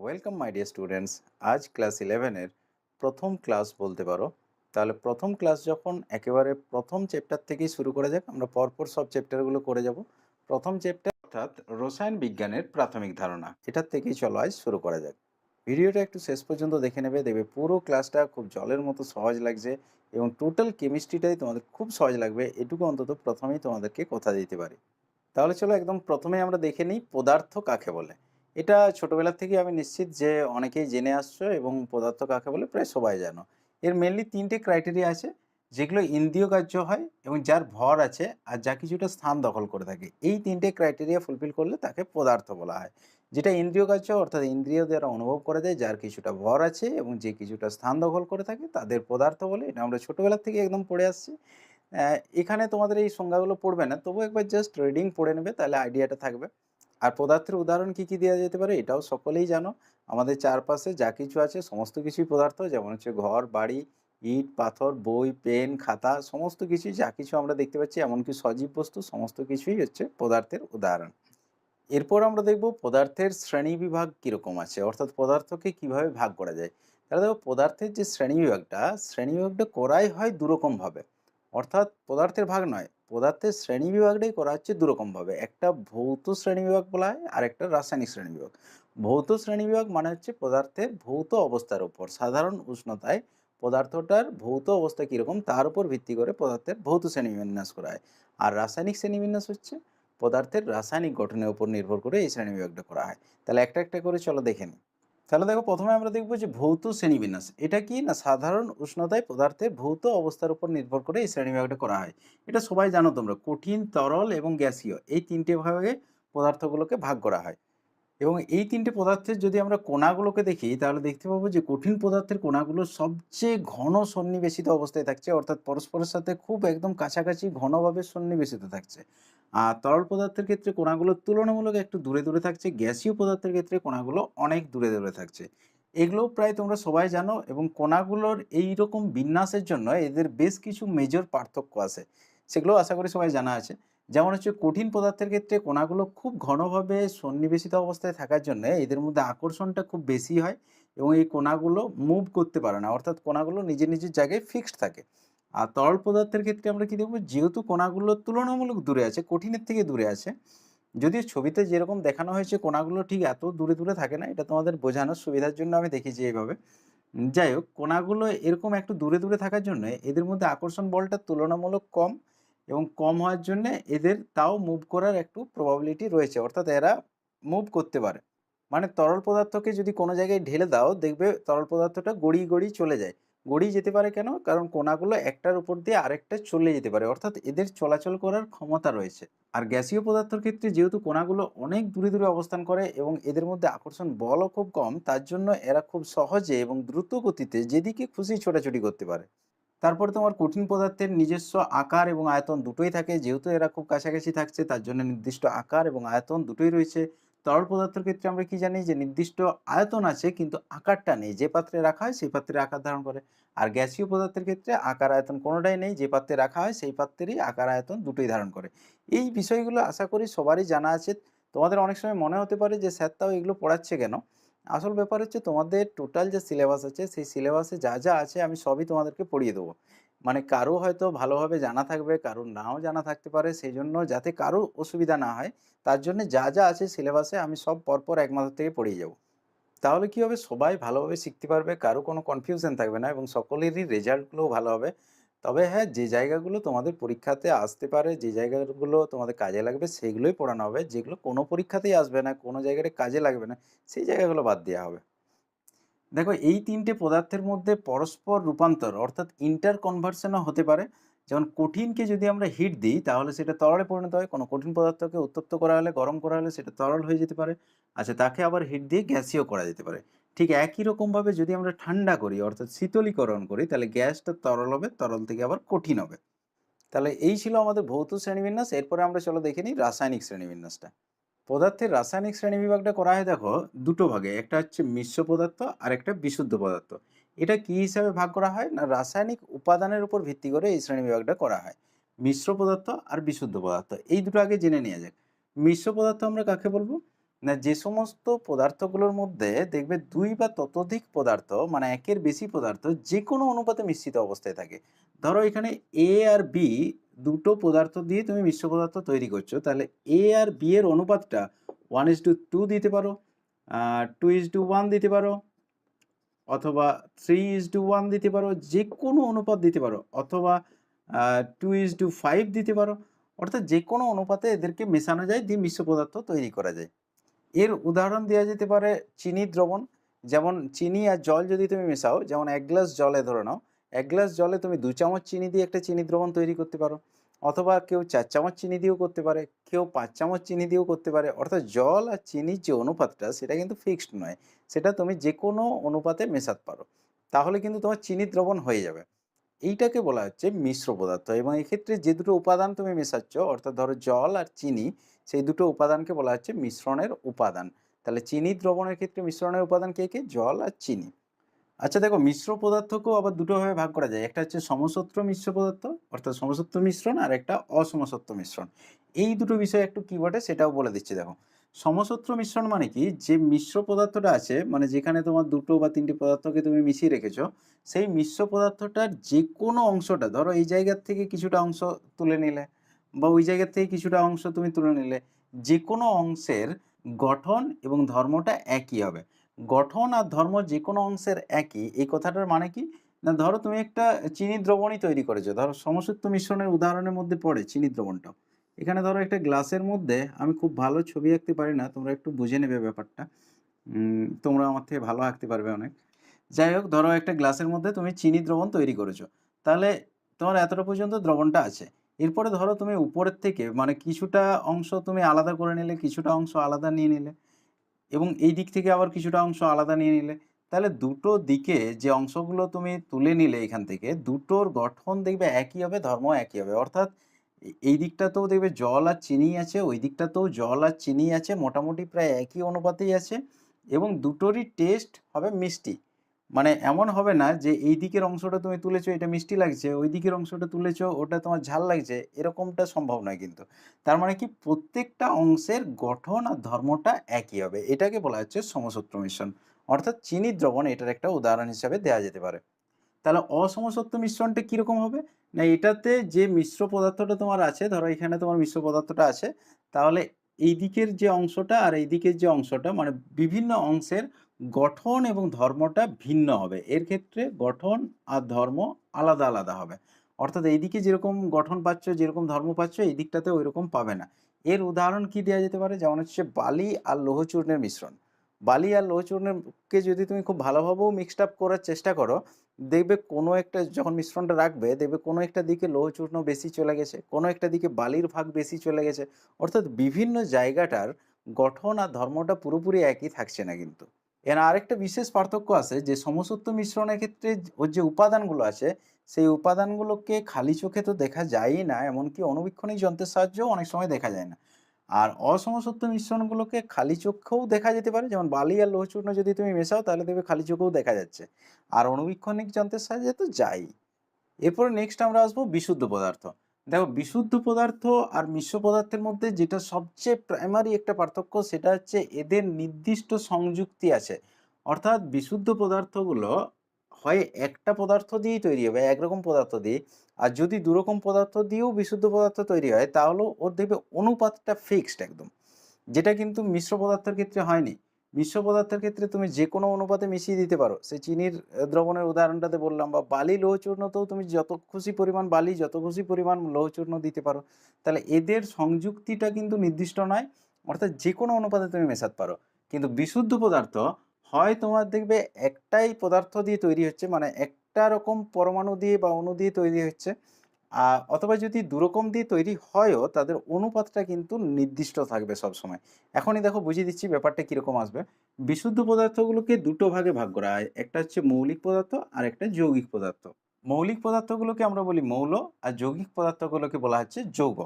Welcome my dear students. আজ class 11 এর প্রথম ক্লাস বলতে পারো। তাহলে প্রথম ক্লাস যখন একেবারে প্রথম চ্যাপ্টার থেকেই শুরু করা যাক, আমরা পরপর সব চ্যাপ্টারগুলো করে যাব। প্রথম চ্যাপ্টার অর্থাৎ রসায়ন বিজ্ঞানের প্রাথমিক ধারণা, এটার থেকেই চলো আজ শুরু করা যাক। ভিডিওটা একটু শেষ পর্যন্ত দেখে নেবে, দেখবে পুরো ক্লাসটা খুব জলের মতো সহজ লাগছে এবং টোটাল কেমিস্ট্রিটাই তোমাদের খুব সহজ লাগবে, এটুকু অন্তত প্রথমেই তোমাদেরকে কথা দিতে পারি। তাহলে চলো একদম প্রথমে আমরা দেখে নিই পদার্থ কাকে বলে। এটা ছোটবেলা থেকে আমি নিশ্চিত যে অনেকেই জেনে আসছো এবং পদার্থ কাকে বলে প্রায় সবাই জানো। এর মেনলি তিনটে ক্রাইটেরিয়া আছে, যেগুলো ইন্দ্রিয় গ্রাহ্য হয় এবং যার ভর আছে আর যা কিছুটা স্থান দখল করে থাকে। এই তিনটে ক্রাইটেরিয়া ফুলফিল করলে তাকে পদার্থ বলা হয়। যেটা ইন্দ্রিয় গ্রাহ্য অর্থাৎ ইন্দ্রিয় দ্বারা অনুভব করা যায়, যার কিছুটা ভর আছে এবং যে কিছুটা স্থান দখল করে থাকে তাদের পদার্থ বলে। এটা আমরা ছোটবেলা থেকে একদম পড়ে আসছি। এখানে তোমাদের এই সংজ্ঞাগুলো পড়বে না, তবু একবার জাস্ট রিডিং পড়ে নেবে, তাহলে আইডিয়াটা থাকবে। আর পদার্থের উদাহরণ কি কি দেওয়া যেতে পারে এটাও সকলেই জানো। আমাদের চারপাশে যা কিছু আছে সমস্ত কিছুই পদার্থ, যেমন হচ্ছে ঘর বাড়ি, ইট পাথর, বই পেন খাতা, সমস্ত কিছুই যা কিছু আমরা দেখতে পাচ্ছি এমনকি সজীব বস্তু সমস্ত কিছুই হচ্ছে পদার্থের উদাহরণ। এরপর আমরা দেখব পদার্থের শ্রেণীবিভাগ কীরকম আছে, অর্থাৎ পদার্থকে কিভাবে ভাগ করা যায়। তাহলে দেখো পদার্থের যে শ্রেণীবিভাগটা করাই হয় দুরকমভাবে। অর্থাৎ পদার্থের ভাগ নয়, পদার্থের শ্রেণীবিভাগটাই করা হচ্ছে দুরকমভাবে। একটা ভৌত শ্রেণীবিভাগ বলা হয় আর একটা রাসায়নিক শ্রেণীবিভাগ। ভৌত শ্রেণীবিভাগ মানে হচ্ছে পদার্থের ভৌত অবস্থার উপর, সাধারণ উষ্ণতায় পদার্থটার ভৌত অবস্থা কীরকম তার উপর ভিত্তি করে পদার্থের ভৌত শ্রেণীবিন্যাস করা হয়। আর রাসায়নিক শ্রেণীবিন্যাস হচ্ছে পদার্থের রাসায়নিক গঠনের উপর নির্ভর করে এই শ্রেণীবিভাগটা করা হয়। তাহলে একটা একটা করে চলো দেখে নিই। তাহলে দেখো প্রথমে আমরা দেখবো যে ভৌত শ্রেণীবিন্যাস এটা কি না, সাধারণ উষ্ণতায় পদার্থের ভৌত অবস্থার উপর নির্ভর করে এই শ্রেণীবিভাগটা করা হয়। এটা সবাই জানো তোমরা, কঠিন তরল এবং গ্যাসীয় এই তিনটে ভাগে পদার্থগুলোকে ভাগ করা হয়। এবং এই তিনটে পদার্থের যদি আমরা কণাগুলোকে দেখি তাহলে দেখতে পাবো যে কঠিন পদার্থের কণাগুলো সবচেয়ে ঘন সন্নিবেশিত অবস্থায় থাকছে, অর্থাৎ পরস্পরের সাথে খুব একদম কাছাকাছি ঘনভাবে সন্নিবেশিত থাকছে। আর তরল পদার্থের ক্ষেত্রে কণাগুলো তুলনামূলক একটু দূরে দূরে থাকছে, গ্যাসীয় পদার্থের ক্ষেত্রে কণাগুলো অনেক দূরে দূরে থাকছে। এগুলো প্রায় তোমরা সবাই জানো এবং কণাগুলোর এই রকম বিন্যাসের জন্য এদের বেশ কিছু মেজর পার্থক্য আছে, সেগুলো আশা করি সবাই জানা আছে। যেমন হচ্ছে কঠিন পদার্থের ক্ষেত্রে কণাগুলো খুব ঘনভাবে সন্নিবেশিত অবস্থায় থাকার জন্য এদের মধ্যে আকর্ষণটা খুব বেশি হয় এবং এই কণাগুলো মুভ করতে পারে না, অর্থাৎ কণাগুলো নিজের নিজের জায়গায় ফিক্সড থাকে। আর তরল পদার্থের ক্ষেত্রে আমরা কি দেখব, যেহেতু কণাগুলো তুলনামূলক দূরে আছে, কঠিনের থেকে দূরে আছে, যদিও ছবিতে যেরকম দেখানো হয়েছে কণাগুলো ঠিক এত দূরে দূরে থাকে না, এটা তোমাদের বোঝানোর সুবিধার জন্য আমি দেখিয়েছি এইভাবে। যাই হোক, কণাগুলো এরকম একটু দূরে দূরে থাকার জন্য এদের মধ্যে আকর্ষণ বলটা তুলনামূলক কম এবং কম হওয়ার জন্য এদের তাও মুভ করার একটু প্রবাবিলিটি রয়েছে, অর্থাৎ এরা মুভ করতে পারে। মানে তরল পদার্থকে যদি কোনো জায়গায় ঢেলে দাও দেখবে তরল পদার্থটা গড়িয়ে গড়িয়ে চলে যায়। গড়িয়ে যেতে পারে কেন, কারণ কণাগুলো একটার উপর দিয়ে আরেকটা চলে যেতে পারে, অর্থাৎ এদের চলাচল করার ক্ষমতা রয়েছে। আর গ্যাসীয় পদার্থের ক্ষেত্রে যেহেতু কণাগুলো অনেক দূরে দূরে অবস্থান করে এবং এদের মধ্যে আকর্ষণ বলও খুব কম, তার জন্য এরা খুব সহজে এবং দ্রুত গতিতে যেদিকে খুশি ছোটাছুটি করতে পারে। তারপরে তোমার কঠিন পদার্থের নিজস্ব আকার এবং আয়তন দুটোই থাকে, যেহেতু এরা খুব কাছাকাছি থাকছে তার জন্য নির্দিষ্ট আকার এবং আয়তন দুটোই রয়েছে। তরল পদার্থের ক্ষেত্রে আমরা কি জানি যে নির্দিষ্ট আয়তন আছে কিন্তু আকারটা নেই, যে পাত্রে রাখা হয় সেই পাত্রে আকার ধারণ করে। আর গ্যাসীয় পদার্থের ক্ষেত্রে আকার আয়তন কোনোটাই নেই, যে পাত্রে রাখা হয় সেই পাত্রেরই আকার আয়তন দুটোই ধারণ করে। এই বিষয়গুলো আশা করি সবারই জানা আছে। তোমাদের অনেক সময় মনে হতে পারে যে স্যার তাও এগুলো পড়াচ্ছে কেন। আসল ব্যাপার হচ্ছে তোমাদের টোটাল যে সিলেবাস আছে সেই সিলেবাসে যা যা আছে আমি সবই তোমাদেরকে পড়িয়ে দেবো। মানে কারো হয়তো ভালোভাবে জানা থাকবে, কারো নাও জানা থাকতে পারে, সেই জন্য যাতে কারো অসুবিধা না হয় তার জন্য যা যা আছে সিলেবাসে আমি সব পরপর এক মাথা থেকে পড়িয়ে যাব। তাহলে কি হবে, সবাই ভালোভাবে শিখতে পারবে, কারো কোনো কনফিউশন থাকবে না এবং সকলেরই রেজাল্টগুলোও ভালো হবে। তবে হ্যাঁ, যে জায়গাগুলো তোমাদের পরীক্ষাতে আসতে পারে, যে জায়গাগুলো তোমাদের কাজে লাগবে সেইগুলোই পড়ানো হবে, যেগুলো কোনো পরীক্ষাতেই আসবে না, কোনো জায়গায় কাজে লাগবে না, সেই জায়গাগুলো বাদ দেওয়া হবে। দেখো এই তিনটে পদার্থের মধ্যে পরস্পর রূপান্তর অর্থাৎ ইন্টার কনভার্সনও হতে পারে। যেমন কঠিনকে যদি আমরা হিট দিই তাহলে সেটা তরলে পরিণত হয়, কোনো কঠিন পদার্থকে উত্তপ্ত করা হলে গরম করা হলে সেটা তরল হয়ে যেতে পারে। আচ্ছা, তাকে আবার হিট দিয়ে গ্যাসীয় করা যেতে পারে। ঠিক একই রকমভাবে যদি আমরা ঠান্ডা করি অর্থাৎ শীতলীকরণ করি তাহলে গ্যাসটা তরল হবে, তরল থেকে আবার কঠিন হবে। তাহলে এই ছিল আমাদের ভৌত শ্রেণীবিন্যাস। এরপরে আমরা চলো দেখে নিই রাসায়নিক শ্রেণীবিন্যাসটা। পদার্থের রাসায়নিক শ্রেণীবিভাগটা করা হয় দেখো দুটো ভাগে, একটা হচ্ছে মিশ্র পদার্থ আর একটা বিশুদ্ধ পদার্থ। এটা কি হিসাবে ভাগ করা হয় না, রাসায়নিক উপাদানের উপর ভিত্তি করে এই শ্রেণীবিভাগটা করা হয়। মিশ্র পদার্থ আর বিশুদ্ধ পদার্থ এই দুটো আগে জেনে নেওয়া যাক। মিশ্র পদার্থ আমরা কাকে বলবো, না, যে সমস্ত পদার্থগুলোর মধ্যে দেখবে ২ বা ততোধিক পদার্থ মানে একের বেশি পদার্থ যেকোনো অনুপাতে মিশ্রিত অবস্থায় থাকে। ধরো এখানে A আর B দুটো পদার্থ দিয়ে তুমি মিশ্র পদার্থ তৈরি করছো। তাহলে A আর B এর অনুপাতটা 1:2 দিতে পারো, 2:1 দিতে পারো, অথবা 3:1 দিতে পারো, যেকোনো অনুপাত দিতে পারো, অথবা 2:5 দিতে পারো। অর্থাৎ যেকোনো অনুপাতে এদেরকে মেশানো যায় দিয়ে মিশ্র পদার্থ তৈরি করা যায়। এর উদাহরণ দেওয়া যেতে পারে চিনির দ্রবণ। যেমন চিনি আর জল যদি তুমি মেশাও, যেমন ১ গ্লাস জলে ধরে নাও, ১ গ্লাস জলে তুমি ২ চামচ চিনি দিয়ে একটা চিনির দ্রবণ তৈরি করতে পারো। অথবা কেউ ৪ চামচ চিনি দিয়েও করতে পারে, কেউ ৫ চামচ চিনি দিয়েও করতে পারে। অর্থাৎ জল আর চিনির যে অনুপাতটা সেটা কিন্তু ফিক্সড নয়। সেটা তুমি যেকোনো অনুপাতে মেশাতে পারো। তাহলে কিন্তু তোমার চিনির দ্রবণ হয়ে যাবে। এইটাকে বলা হচ্ছে মিশ্র পদার্থ এবং এক্ষেত্রে যে দুটো উপাদান তুমি মেশাচ্ছ অর্থাৎ ধরো জল আর চিনি, সেই দুটো উপাদানকে বলা হচ্ছে মিশ্রণের উপাদান। তাহলে চিনি দ্রবণের ক্ষেত্রে মিশ্রণের উপাদান কে কে? জল আর চিনি। আচ্ছা দেখো, মিশ্র পদার্থকেও আবার দুটো ভাবে ভাগ করা যায়। একটা হচ্ছে সমসত্ব মিশ্র পদার্থ অর্থাৎ সমসত্ব মিশ্রণ, আর একটা অসমসত্ব মিশ্রণ। এই দুটো বিষয় একটু কি বটে সেটাও বলে দিচ্ছি দেখো। সমসত্ব মিশ্রণ মানে কি, যে মিশ্র পদার্থটা আছে মানে যেখানে তোমার দুটো বা তিনটি পদার্থকে তুমি মিশিয়ে রেখেছো, সেই মিশ্র পদার্থটার যে কোনো অংশটা ধরো এই জায়গার থেকে কিছুটা অংশ তুলে নিলে বা ওই জায়গার থেকে কিছুটা অংশ তুমি তুলে নিলে, যে কোনো অংশের গঠন এবং ধর্মটা একই হবে। গঠন আর ধর্ম যে কোনো অংশের একই, এই কথাটার মানে কি? না ধরো তুমি একটা চিনির দ্রবণই তৈরি করেছো, ধরো সমসত্ব মিশ্রণের উদাহরণের মধ্যে পড়ে চিনির দ্রবণটা। এখানে ধরো একটা গ্লাসের মধ্যে, আমি খুব ভালো ছবি আঁকতে পারি না, তোমরা একটু বুঝে নেবে ব্যাপারটা। তোমরা আমার থেকে ভালো আঁকতে পারবে অনেক। যাই হোক, ধরো একটা গ্লাসের মধ্যে তুমি চিনির দ্রবণ তৈরি করেছো। তাহলে তোমার এতটা পর্যন্ত দ্রবণটা আছে। এরপরে ধরো তুমি উপরের থেকে মানে কিছুটা অংশ তুমি আলাদা করে নিলে, কিছুটা অংশ আলাদা নিয়ে নিলে এবং এই দিক থেকে আবার কিছুটা অংশ আলাদা নিয়ে নিলে। তাহলে দুটো দিকে যে অংশগুলো তুমি তুলে নিলে এখান থেকে, দুটোর গঠন দেখবে একই হবে, ধর্ম একই হবে। অর্থাৎ এই দিকটাতেও দেখবে জল আর চিনি আছে, ওই দিকটাতেও জল আর চিনি আছে, মোটামুটি প্রায় একই অনুপাতেই আছে এবং দুটোরই টেস্ট হবে মিষ্টি। মানে এমন হবে না যে এই দিকের অংশটা তুমি তুলেছো এটা মিষ্টি লাগছে, ওই দিকের অংশটা তুলেছো ওটা তোমার ঝাল লাগছে, এরকমটা সম্ভব নয় কিন্তু। তার মানে কি, প্রত্যেকটা অংশের গঠন আর ধর্মটা একই হবে। এটাকে বলা হচ্ছে সমসত্ব মিশ্রণ। অর্থাৎ চিনির দ্রবণ এটার একটা উদাহরণ হিসাবে দেওয়া যেতে পারে। তাহলে অসমসত্ব মিশ্রণটা কিরকম হবে? না, এটাতে যে মিশ্র পদার্থটা তোমার আছে, ধরো এখানে তোমার মিশ্র পদার্থটা আছে, তাহলে এই দিকের যে অংশটা আর এই দিকের যে অংশটা মানে বিভিন্ন অংশের গঠন এবং ধর্মটা ভিন্ন হবে। এর ক্ষেত্রে গঠন আর ধর্ম আলাদা আলাদা হবে। অর্থাৎ এইদিকে যেরকম গঠন পাচ্ছ, যেরকম ধর্ম পাচ্ছ, এই দিকটাতে ওইরকম পাবে না। এর উদাহরণ কি দেওয়া যেতে পারে? যেমন হচ্ছে বালি আর লৌহচূর্ণের মিশ্রণ। বালি আর লৌহচূর্ণকে যদি তুমি খুব ভালোভাবেও মিক্সড আপ করার চেষ্টা করো, দেখবে কোনো একটা যখন মিশ্রণটা রাখবে, দেখবে কোনো একটা দিকে লৌহচূর্ণ বেশি চলে গেছে, কোনো একটা দিকে বালির ভাগ বেশি চলে গেছে। অর্থাৎ বিভিন্ন জায়গাটার গঠন আর ধর্মটা পুরোপুরি একই থাকছে না কিন্তু। এর আরেকটা বিশেষ পার্থক্য আছে যে সমসত্ব মিশ্রণের ক্ষেত্রে ওর যে উপাদানগুলো আছে, সেই উপাদানগুলোকে খালি চোখে তো দেখা যায়ই না, এমনকি অণুবীক্ষণিক যন্ত্রের সাহায্যেও অনেক সময় দেখা যায় না। আর অসমসত্ব মিশ্রণগুলোকে খালি চোখেও দেখা যেতে পারে, যেমন বালি আর লৌহচূর্ণ যদি তুমি মেশাও তাহলে দেখবে খালি চোখেও দেখা যাচ্ছে। আর অণুবীক্ষণিক যন্ত্রের সাহায্যে তো যাই। এরপরে নেক্সট আমরা আসবো বিশুদ্ধ পদার্থ। দেখো, বিশুদ্ধ পদার্থ আর মিশ্র পদার্থের মধ্যে যেটা সবচেয়ে প্রাইমারি একটা পার্থক্য, সেটা হচ্ছে এদের নির্দিষ্ট সংযুক্তি আছে। অর্থাৎ বিশুদ্ধ পদার্থগুলো হয় একটা পদার্থ দিয়েই তৈরি হবে, একরকম পদার্থ দিয়ে, আর যদি দুরকম পদার্থ দিয়েও বিশুদ্ধ পদার্থ তৈরি হয় তাহলেও ওর দেখবে অনুপাতটা ফিক্সড একদম। যেটা কিন্তু মিশ্র পদার্থের ক্ষেত্রে হয়নি। মিশ্র পদার্থের ক্ষেত্রে তুমি যে কোনো অনুপাতে মিশিয়ে দিতে পারো। সেই চিনির দ্রবণের উদাহরণটাতে বললাম, বা বালি লৌহচূর্ণতেও তুমি যত খুশি পরিমাণ বালি, যত খুশি পরিমাণ লৌহচূর্ণ দিতে পারো। তাহলে এদের সংযুক্তিটা কিন্তু নির্দিষ্ট নয়। অর্থাৎ যে কোনো অনুপাতে তুমি মেশাতে পারো। কিন্তু বিশুদ্ধ পদার্থ হয় তোমার দেখবে একটাই পদার্থ দিয়ে তৈরি হচ্ছে, মানে একটা রকম পরমাণু দিয়ে বা অণু দিয়ে তৈরি হচ্ছে, অথবা যদি দুরকম দিয়ে তৈরি হয়ও তাদের অনুপাতটা কিন্তু নির্দিষ্ট থাকবে সবসময়। এখনই দেখো বুঝিয়ে দিচ্ছি ব্যাপারটা কীরকম আসবে। বিশুদ্ধ পদার্থগুলোকে দুটো ভাগে ভাগ করা হয়, একটা হচ্ছে মৌলিক পদার্থ আর একটা যৌগিক পদার্থ। মৌলিক পদার্থগুলোকে আমরা বলি মৌল, আর যৌগিক পদার্থগুলোকে বলা হচ্ছে যৌগ।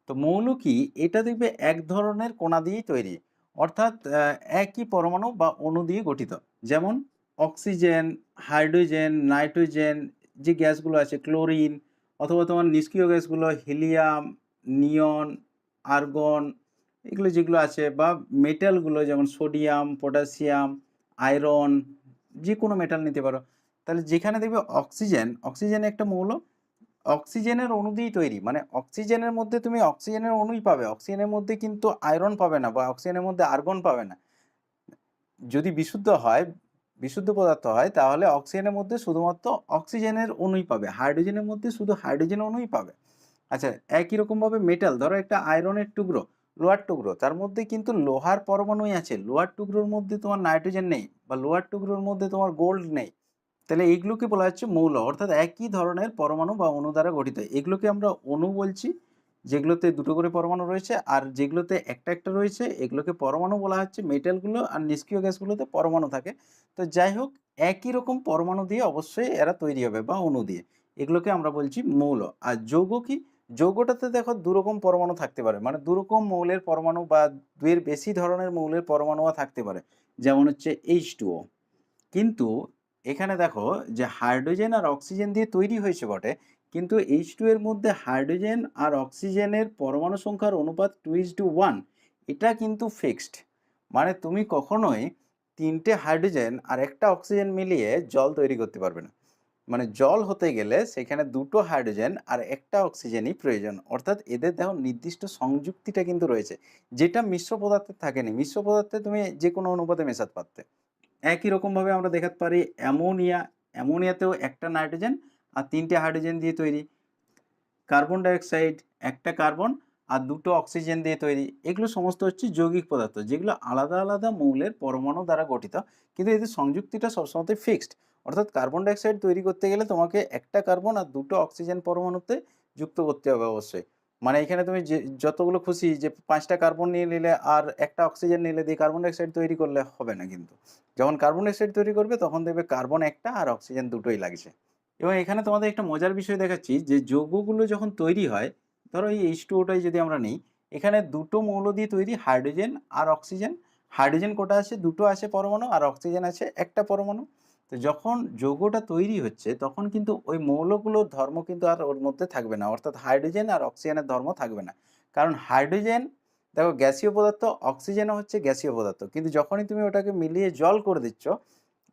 তো মৌল কি? এটা দেখবে এক ধরনের কণা দিয়েই তৈরি, অর্থাৎ একই পরমাণু বা অণু দিয়ে গঠিত। যেমন অক্সিজেন, হাইড্রোজেন, নাইট্রোজেন, যে গ্যাসগুলো আছে, ক্লোরিন, অথবা তোমার নিষ্ক্রিয় গ্যাসগুলো হিলিয়াম, নিয়ন, আর্গন, এগুলো যেগুলো আছে বা মেটালগুলো যেমন সোডিয়াম, পটাশিয়াম, আয়রন যেকোনো মেটাল নিতে পারো। তাহলে যেখানে দেখবে অক্সিজেন একটা মৌল, অক্সিজেনের অণু দিয়েই তৈরি। মানে অক্সিজেনের মধ্যে তুমি অক্সিজেনের অণুই পাবে। অক্সিজেনের মধ্যে কিন্তু আয়রন পাবে না বা অক্সিজেনের মধ্যে আর্গন পাবে না। যদি বিশুদ্ধ পদার্থ হয় তাহলে অক্সিজেনের মধ্যে শুধুমাত্র অক্সিজেনের অণুই পাবে। হাইড্রোজেনের মধ্যে শুধু হাইড্রোজেন অণুই পাবে। আচ্ছা, একই রকমভাবে মেটাল ধরো একটা আয়রনের টুকরো, লোহার টুকরো, তার মধ্যে কিন্তু লোহার পরমাণুই আছে। লোহার টুকরোর মধ্যে তোমার নাইট্রোজেন নেই বা লোহার টুকরোর মধ্যে তোমার গোল্ড নেই। তাহলে এইগুলোকে বলা হচ্ছে মৌল, অর্থাৎ একই ধরনের পরমাণু বা অণু দ্বারা গঠিত। এগুলোকে আমরা অণু বলছি, যেগুলোতে দুটো করে পরমাণু রয়েছে, আর যেগুলোতে একটা একটা রয়েছে এগুলোকে পরমাণু বলা হচ্ছে। মেটালগুলো আর নিষ্ক্রিয় গ্যাসগুলোতে পরমাণু থাকে। তো যাই হোক, একই রকম পরমাণু দিয়ে অবশ্যই এরা তৈরি হবে বা অণু দিয়ে। এগুলোকে আমরা বলছি মৌল। আর যৌগ কি? যৌগটাতে দেখো দুরকম পরমাণু থাকতে পারে, মানে দুরকম মৌলের পরমাণু বা দুইয়ের বেশি ধরনের মৌলের পরমাণুও থাকতে পারে, যেমন হচ্ছে H2O। কিন্তু এখানে দেখো যে হাইড্রোজেন আর অক্সিজেন দিয়ে তৈরি হয়েছে বটে, কিন্তু H2 এর মধ্যে হাইড্রোজেন আর অক্সিজেনের পরমাণু সংখ্যার অনুপাত 2:1। এটা কিন্তু ফিক্সড। মানে তুমি কখনোই 3টে হাইড্রোজেন আর একটা অক্সিজেন মিলিয়ে জল তৈরি করতে পারবে না। মানে জল হতে গেলে সেখানে 2টো হাইড্রোজেন আর একটা অক্সিজেনই প্রয়োজন। অর্থাৎ এদের দেখো নির্দিষ্ট সংযুক্তিটা কিন্তু রয়েছে, যেটা মিশ্র পদার্থে থাকেনি। মিশ্র পদার্থে তুমি যে কোনো অনুপাতে মেশাতে পারতে। একই রকমভাবে আমরা দেখাতে পারি অ্যামোনিয়া। অ্যামোনিয়াতেও একটা নাইট্রোজেন আর 3টে হাইড্রোজেন দিয়ে তৈরি। কার্বন ডাইঅক্সাইড, একটা কার্বন আর 2টো অক্সিজেন দিয়ে তৈরি। এগুলো সমস্ত হচ্ছে যৌগিক পদার্থ, যেগুলো আলাদা আলাদা মৌলের পরমাণু দ্বারা গঠিত, কিন্তু এদের সংযুক্তিটা সবসময় ফিক্সড। অর্থাৎ কার্বন ডাইঅক্সাইড তৈরি করতে গেলে তোমাকে একটা কার্বন আর 2টো অক্সিজেন পরমাণুতে যুক্ত করতে হবে অবশ্যই। মানে এখানে তুমি যে যতগুলো খুশি যে 5টা কার্বন নিয়ে নিলে আর একটা অক্সিজেন নিলে দিয়ে কার্বন ডাইঅক্সাইড তৈরি করলে হবে না কিন্তু। যখন কার্বন ডাইঅক্সাইড তৈরি করবে তখন দেখবে কার্বন একটা আর অক্সিজেন দুটোই লাগছে। এবং এখানে তোমাদের একটা মজার বিষয় দেখাচ্ছি যে যৌগগুলো যখন তৈরি হয়, ধরো এই H2O-টাই যদি আমরা নিই, এখানে দুটো মৌল দিয়ে তৈরি, হাইড্রোজেন আর অক্সিজেন। হাইড্রোজেন কোটা আছে? দুটো আছে পরমাণু, আর অক্সিজেন আছে একটা পরমাণু। তো যখন যৌগটা তৈরি হচ্ছে তখন কিন্তু ওই মৌলগুলোর ধর্ম কিন্তু আর ওর মধ্যে থাকবে না, অর্থাৎ হাইড্রোজেন আর অক্সিজেনের ধর্ম থাকবে না। কারণ হাইড্রোজেন দেখো গ্যাসীয় পদার্থ, অক্সিজেনও হচ্ছে গ্যাসীয় পদার্থ, কিন্তু যখনই তুমি ওটাকে মিলিয়ে জল করে দিচ্ছ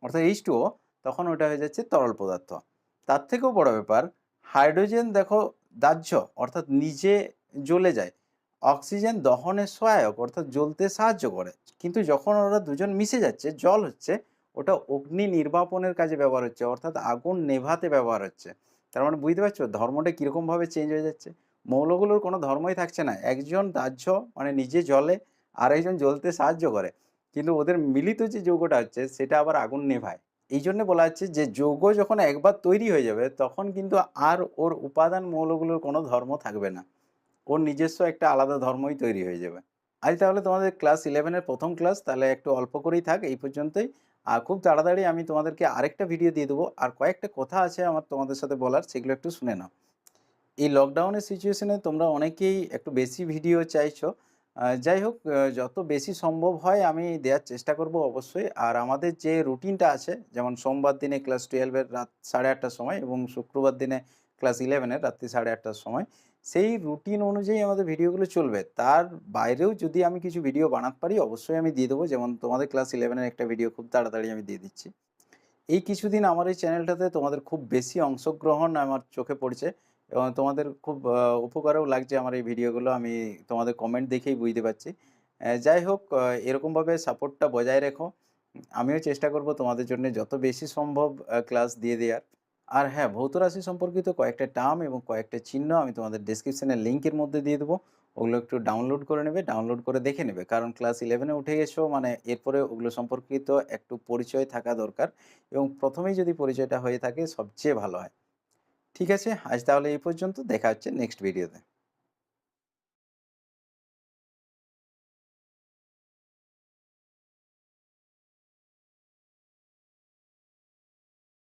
অর্থাৎ H2O, তখন ওটা হয়ে যাচ্ছে তরল পদার্থ। তার থেকেও বড় ব্যাপার, হাইড্রোজেন দেখো দাহ্য, অর্থাৎ নিজে জ্বলে যায়। অক্সিজেন দহনে সহায়ক, অর্থাৎ জ্বলতে সাহায্য করে। কিন্তু যখন ওরা দুজন মিশে যাচ্ছে, জল হচ্ছে, ওটা অগ্নি নির্বাপনের কাজে ব্যবহার হচ্ছে, অর্থাৎ আগুন নেভাতে ব্যবহার হচ্ছে। তার মানে বুঝতে পারছো ধর্মটা কীরকমভাবে চেঞ্জ হয়ে যাচ্ছে। মৌলগুলোর কোনো ধর্মই থাকছে না, একজন দাহ্য মানে নিজে জ্বলে, আর একজন জ্বলতে সাহায্য করে, কিন্তু ওদের মিলিত যে যৌগটা হচ্ছে সেটা আবার আগুন নেভায়। এই জন্য বলা হচ্ছে যে যৌগ যখন একবার তৈরি হয়ে যাবে তখন কিন্তু আর ওর উপাদান মৌলগুলোর কোনো ধর্ম থাকবে না, ওর নিজস্ব একটা আলাদা ধর্মই তৈরি হয়ে যাবে। আজ তাহলে তোমাদের ক্লাস 11-এর প্রথম ক্লাস তাহলে একটু অল্প করেই থাক এই পর্যন্তই। আর খুব তাড়াতাড়ি আমি তোমাদেরকে আরেকটা ভিডিও দিয়ে দেবো, আর কয়েকটা কথা আছে আমার তোমাদের সাথে বলার, সেগুলো একটু শুনে নাও। এই লকডাউনের সিচুয়েশনে তোমরা অনেকেই একটু বেশি ভিডিও চাইছো। যাই হোক, যত বেশি সম্ভব হয় আমি দেওয়ার চেষ্টা করব অবশ্যই। আর আমাদের যে রুটিনটা আছে, যেমন সোমবার দিনে ক্লাস 12-এর রাত 8:30টার সময় এবং শুক্রবার দিনে ক্লাস 11-এর রাত্রি 8:30টার সময়, সেই রুটিন অনুযায়ী আমাদের ভিডিওগুলো চলবে। তার বাইরেও যদি আমি কিছু ভিডিও বানাতে পারি অবশ্যই আমি দিয়ে দেবো। যেমন তোমাদের ক্লাস 11-এর একটা ভিডিও খুব তাড়াতাড়ি আমি দিয়ে দিচ্ছি। এই কিছুদিন আমার এই চ্যানেলটাতে তোমাদের খুব বেশি অংশগ্রহণ আমার চোখে পড়ছে এবং তোমাদের খুব উপকারেও লাগছে আমার এই ভিডিওগুলো, আমি তোমাদের কমেন্ট দেখেই বুঝতে পারছি। যাই হোক, এরকমভাবে সাপোর্টটা বজায় রেখো। আমিও চেষ্টা করব তোমাদের জন্য যত বেশি সম্ভব ক্লাস দিয়ে দেওয়ার। আর হ্যাঁ, ভৌত রাশি সম্পর্কিত কয়েকটা টার্ম এবং কয়েকটা চিহ্ন আমি তোমাদের ডেসক্রিপশনের লিঙ্কের মধ্যে দিয়ে দেবো। ওগুলো একটু ডাউনলোড করে নেবে, ডাউনলোড করে দেখে নেবে, কারণ ক্লাস 11-এ উঠে গেছো মানে এরপরে ওগুলো সম্পর্কিত একটু পরিচয় থাকা দরকার, এবং প্রথমেই যদি পরিচয়টা হয়ে থাকে সবচেয়ে ভালো হয়। ঠিক আছে, আজ তাহলে এই পর্যন্ত, দেখা হচ্ছে নেক্সট ভিডিওতে।